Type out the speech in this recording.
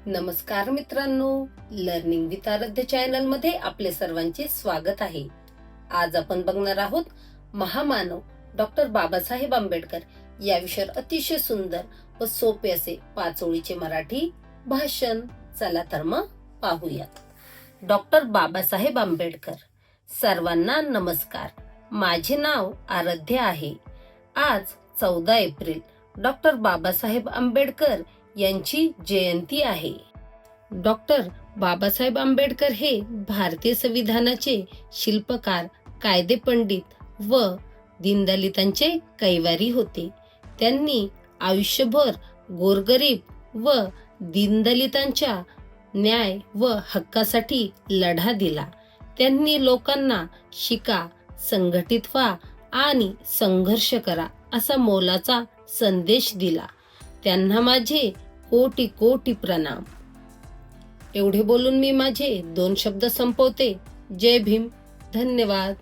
नमस्कार मित्रांनो, learning with आराध्य चॅनल मध्ये आपले सर्वांचे स्वागत आहे. आज आपण बघणार आहोत महामानव डॉक्टर बाबासाहेब आंबेडकर या विषयावर अतिशय सुंदर व सोपे असे 5 ओळीचे मराठी भाषण. चला तर मग पाहूयात. डॉक्टर बाबासाहेब आंबेडकर. सर्वांना नमस्कार. माझे नाव आराध्य आहे. आज 14 एप्रिल डॉक्टर बाबासाहेब आंबेडकर यांची जयंती आहे. डॉक्टर बाबासाहेब आंबेडकर हे भारतीय संविधानाचे शिल्पकार, कायदे पंडित व दीनदलितांचे कैवारी होते. त्यांनी आयुष्यभर गोरगरीब व दीनदलितांच्या न्याय व हक्कासाठी लढा दिला. त्यांनी लोकांना शिका, संघटित व्हा आणि संघर्ष करा असा मोलाचा संदेश दिला. त्यांना माझे कोटी कोटी प्रणाम. एवढे बोलून मी माझे 2 शब्द संपवते. जय भीम. धन्यवाद.